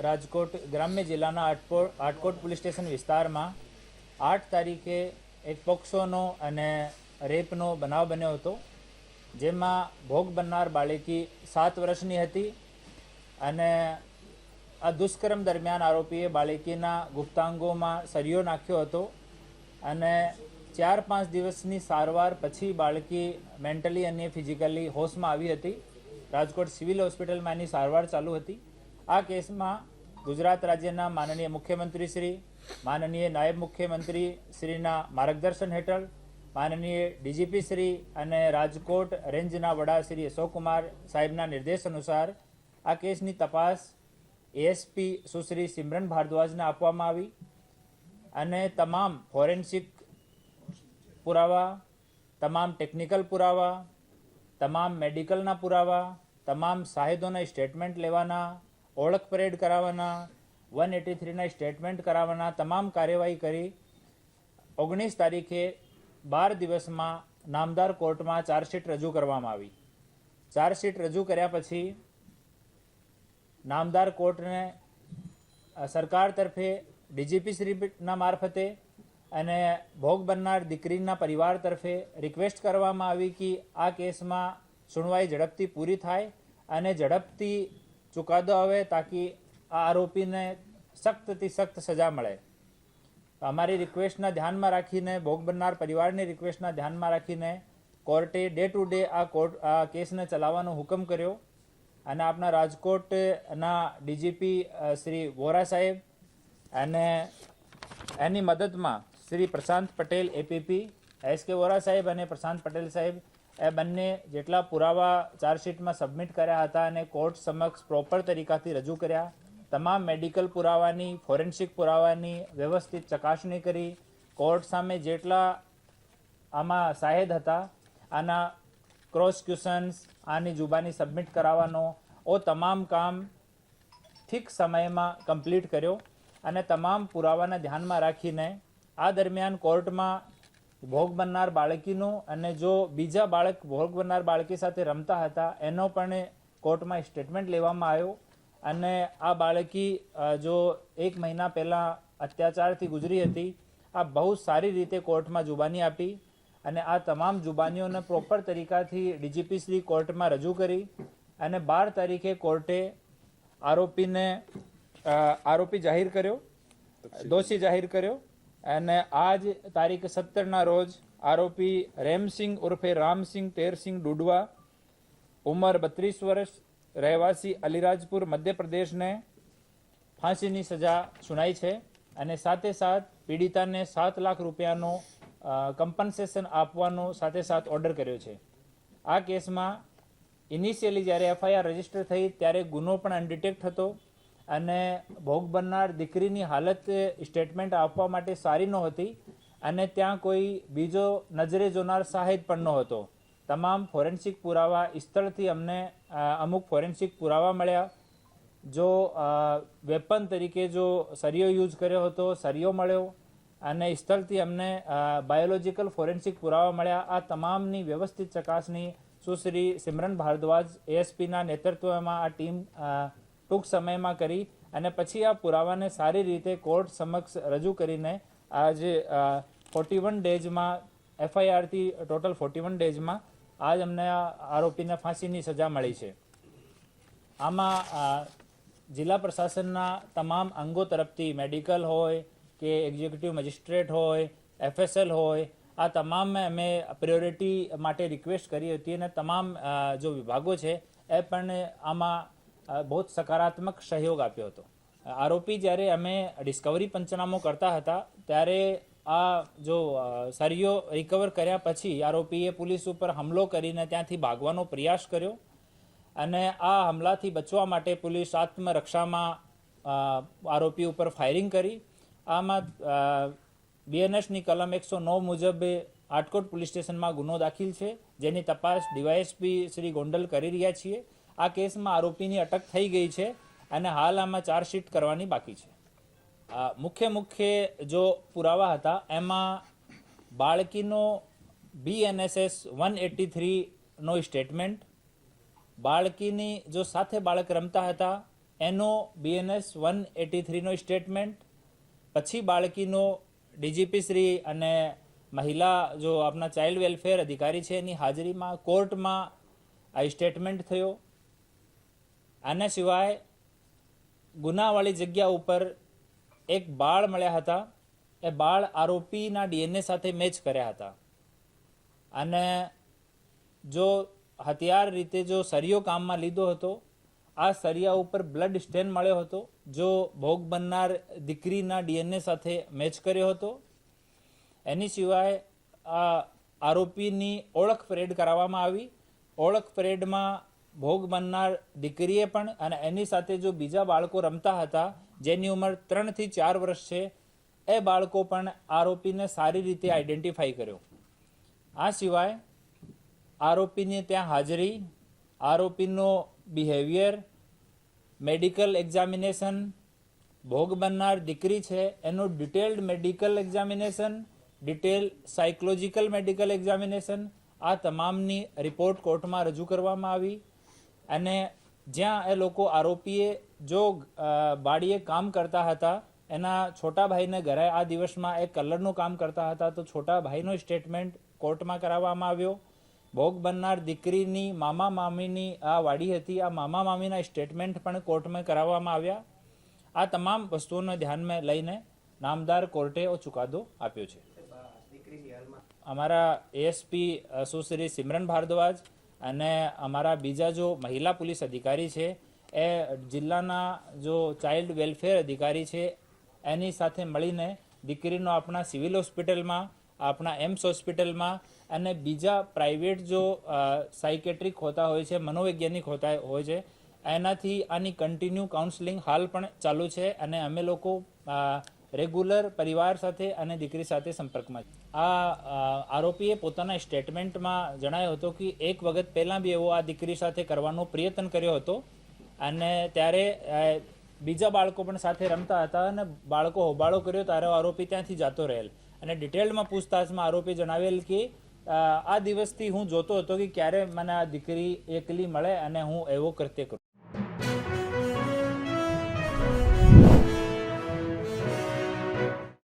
રાજકોટ ગ્રામ્ય જિલ્લાના Atkot police station વિસ્તારમાં 8 તારીખે એક પોક્સોનો અને રેપનો બનાવ બન્યો હતો, જેમાં ભોગ બનનાર બાળકી 7 વર્ષની હતી અને આ દુષ્કર્મ દરમિયાન આરોપીએ બાળકીના ગુપ્તાંગોમાં સળિયો નાખ્યો હતો અને 4-5 દિવસની સારવાર પછી બાળકી મેન્ટલી અને ફિઝિકલી હોશમાં આવી હતી. રાજકોટ સિવિલ હોસ્પિટલમાં એની સારવાર ચાલુ હતી. આ કેસમાં ગુજરાત રાજ્યના માનનીય મુખ્યમંત્રી શ્રી, માનનીય નાયબ મુખ્યમંત્રી શ્રીના માર્ગદર્શન હેઠળ માનનીય ડીજીપી શ્રી અને રાજકોટ રેન્જના વડા શ્રી અશોકકુમાર સાહેબના નિર્દેશ અનુસાર આ કેસની તપાસ એએસપી સુશ્રી સિમરન ભારદ્વાજને આપવામાં આવી અને તમામ ફોરેન્સિક પુરાવા, તમામ ટેકનિકલ પુરાવા, તમામ મેડિકલના પુરાવા, તમામ શાહિદોના સ્ટેટમેન્ટ લેવાના, ઓળખ પરેડ કરાવવાના, 183ના સ્ટેટમેન્ટ કરાવવાના તમામ કાર્યવાહી કરી 19 તારીખે 12 દિવસમાં નામદાર કોર્ટમાં ચાર્જશીટ રજૂ કરવામાં આવી. ચાર્જશીટ રજૂ કર્યા પછી નામદાર કોર્ટને સરકાર તરફે ડીજીપી શ્રીના મારફતે અને ભોગ બનનાર દીકરીના પરિવાર તરફે રિક્વેસ્ટ કરવામાં આવી કે આ કેસમાં સુનવાઈ ઝડપથી પૂરી થાય અને ઝડપથી ચુકાદો આવે તાકી આ આરોપીને સખ્તથી સખ્ત સજા મળે. અમારી રિક્વેસ્ટના ધ્યાનમાં રાખીને, ભોગ બનનાર પરિવારની રિક્વેસ્ટના ધ્યાનમાં રાખીને કોર્ટે ડે ટુ ડે આ કેસને ચલાવવાનો હુકમ કર્યો અને આપણા રાજકોટના ડીજીપી શ્રી વોરા સાહેબ અને એની મદદમાં શ્રી પ્રશાંત પટેલ એપીપી, એસકે વોરા સાહેબ અને પ્રશાંત પટેલ સાહેબ એ બંને જેટલા પુરાવા ચાર્જશીટમાં સબમિટ કર્યા હતા અને કોર્ટ સમક્ષ પ્રોપર તરીકાથી રજૂ કર્યા. તમામ મેડિકલ પુરાવાની, ફોરેન્સિક પુરાવાની વ્યવસ્થિત ચકાસણી કરી. કોર્ટ સામે જેટલા આમાં શાહિદ હતા આના ક્રોસ ક્વેશ્ચન્સ, આની જુબાની સબમિટ કરાવવાનો તમામ કામ ઠીક સમયમાં કમ્પ્લીટ કર્યો અને તમામ પુરાવાને ધ્યાનમાં રાખીને આ દરમિયાન કોર્ટમાં ભોગ બનનાર બાળકીનું અને જો બીજા બાળક ભોગ બનનાર બાળકી સાથે રમતા હતા એનો પણ કોર્ટમાં સ્ટેટમેન્ટ લેવામાં આવ્યો અને આ બાળકી જો 1 મહિના પહેલાં અત્યાચારથી ગુજરી હતી, આ બહુ સારી રીતે કોર્ટમાં જુબાની આપી અને આ તમામ જુબાનીઓને પ્રોપર તરીકાથી ડીજીપી શ્રી કોર્ટમાં રજૂ કરી અને 12 તારીખે કોર્ટે આરોપી જાહેર કર્યો, દોષી જાહેર કર્યો અને આજ તારીખ 17ના રોજ આરોપી રેમસિંહ ઉર્ફે રામસિંહ તેરસિંહ ડુડવા, ઉંમર 32 વર્ષ, રહેવાસી અલીરાજપુર મધ્યપ્રદેશને ફાંસીની સજા સુનાઈ છે અને સાથે સાથ પીડિતાને 7 લાખ રૂપિયાનો કમ્પન્સેશન આપવાનો સાથે સાથ ઓર્ડર કર્યો છે. આ કેસમાં ઇનિશિયલી જ્યારે એફઆઈઆર રજીસ્ટર થઈ ત્યારે ગુનો પણ અનડિટેક્ટ હતો અને ભોગ બનનાર દીકરીની હાલત સ્ટેટમેન્ટ આપવા માટે સારી નહોતી અને ત્યાં કોઈ બીજો નજરે જોનાર શાહિદ પણ નહોતો. તમામ ફોરેન્સિક પુરાવા સ્થળથી અમને અમુક ફોરેન્સિક પુરાવા મળ્યા. જો વેપન તરીકે જો સળિયો યુઝ કર્યો હતો, સળિયો મળ્યો અને સ્થળથી અમને બાયોલોજિકલ ફોરેન્સિક પુરાવા મળ્યા. આ તમામની વ્યવસ્થિત ચકાસણી સુશ્રી સિમરન ભારદ્વાજ એએસપીના નેતૃત્વમાં આ ટીમ ટૂંક સમયમાં કરી અને પછી આ પુરાવાને સારી રીતે કોર્ટ સમક્ષ રજૂ કરીને આજે 41 ડેઝમાં એફઆઈઆરથી ટોટલ 41 ડેઝમાં આજ અમને આ આરોપીને ફાંસીની સજા મળી છે. આમાં જિલ્લા પ્રશાસનના તમામ અંગો તરફથી મેડિકલ હોય કે એક્ઝિક્યુટિવ મેજિસ્ટ્રેટ હોય, એફએસએલ હોય, આ તમામ અમે પ્રાયોરિટી માટે રિક્વેસ્ટ કરી હતી અને તમામ જો વિભાગો છે એ પણ આમાં બહુ સકારાત્મક સહયોગ આપ્યો હતો. આરોપી જ્યારે અમે ડિસ્કવરી પંચનામો કરતા હતા ત્યારે આ જો સળિયો રિકવર કર્યા પછી આરોપીએ પોલીસ ઉપર હુમલો કરીને ત્યાંથી ભાગવાનો પ્રયાસ કર્યો અને આ હુમલાથી બચવા માટે પોલીસ આત્મરક્ષામાં આરોપી ઉપર ફાયરિંગ કરી. આમાં બીએનએસની કલમ 109 મુજબ આટકોટ પોલીસ સ્ટેશનમાં ગુનો દાખલ છે, જેની તપાસ ડીવાયએસપી શ્રી ગોંડલ કરી રહ્યા છીએ. આ કેસમાં આરોપીની અટક થઈ ગઈ છે અને હાલ આમાં ચાર્જશીટ કરવાની બાકી છે. મુખ્ય જો પુરાવા હતા એમાં બાળકીનો BNSS 183નો સ્ટેટમેન્ટ, બાળકીની જો સાથે બાળક રમતા હતા એનો BNS 183નો સ્ટેટમેન્ટ, પછી બાળકીનો ડીજીપી શ્રી અને મહિલા જો આપણા ચાઇલ્ડ વેલફેર અધિકારી છે એની હાજરીમાં કોર્ટમાં આ સ્ટેટમેન્ટ થયો. આના સિવાય ગુનાવાળી જગ્યા ઉપર એક બાળ મળ્યા હતા. એ બાળ આરોપીના DNA સાથે મેચ કર્યા હતા. અને જો હથિયાર રીતે જો સરિયો કામમાં લીધો હતો, આ સરિયા ઉપર બ્લડ સ્ટેન મળ્યો હતો, જો ભોગ બનનાર દીકરીના DNA સાથે મેચ કર્યો હતો. એની સિવાય આ આરોપીની ઓળખ પરેડ કરાવવામાં આવી. ઓળખ પરેડમાં ભોગ બનનાર દીકરીએ પણ અને એની સાથે જો બીજા બાળકો રમતા હતા જેની ઉંમર 3 થી 4 વર્ષ છે, એ બાળકો પણ આરોપીને સારી રીતે આઈડેન્ટિફાઈ કર્યો. આ સિવાય આરોપીની ત્યાં હાજરી, આરોપીનો બિહેવિયર, મેડિકલ એક્ઝામિનેશન, ભોગ બનનાર દીકરી છે એનું detailed medical examination, detail psychological medical examination, આ તમામની રિપોર્ટ કોર્ટમાં રજૂ કરવામાં આવી. અને જ્યાં એ લોકો આરોપીએ જો બાળીએ કામ કરતા હતા, એના છોટા ભાઈને ઘરે આ દિવસમાં એ કલરનું કામ કરતા હતા, તો છોટા ભાઈનો સ્ટેટમેન્ટ કોર્ટમાં કરાવવામાં આવ્યો. ભોગ બનનાર દીકરીની મામા મામીની આ વાડી હતી, આ મામા મામીના સ્ટેટમેન્ટ પણ કોર્ટમાં કરાવવામાં આવ્યા. આ તમામ વસ્તુઓને ધ્યાનમાં લઈને નામદાર કોર્ટે ચુકાદો આપ્યો છે. અમારા ASP સુશ્રી સિમરન ભારદ્વાજ અને અમારા બીજા જો મહિલા પોલીસ અધિકારી છે એ જિલ્લાના જો ચાઇલ્ડ વેલફેર અધિકારી છે એની સાથે મળીને દીકરીનો આપણા સિવિલ હોસ્પિટલમાં, આપણા એમ્સ હોસ્પિટલમાં અને બીજા પ્રાઇવેટ જો સાયકેટ્રિક હોતા હોય છે, મનોવૈજ્ઞાનિક હોતા હોય છે, એનાથી આની કન્ટિન્યુ કાઉન્સેલિંગ હાલ પણ ચાલુ છે. અને અમે લોકો રેગ્યુલર પરિવાર સાથે અને દીકરી સાથે સંપર્કમાં. આ આરોપીએ પોતાના સ્ટેટમેન્ટમાં જણાવ્યો હતો કે એક વખત પહેલાં બી એવો આ દીકરી સાથે કરવાનો પ્રયત્ન કર્યો હતો અને ત્યારે બીજા બાળકો પણ સાથે રમતા હતા અને બાળકો હોબાળો કર્યો ત્યારે આરોપી ત્યાંથી જતો રહેલ. અને ડિટેલમાં પૂછતાછમાં આરોપી જણાવેલ કે આ દિવસથી હું જોતો હતો કે ક્યારે મને આ દીકરી એકલી મળે અને હું એવો કૃત્ય કરું.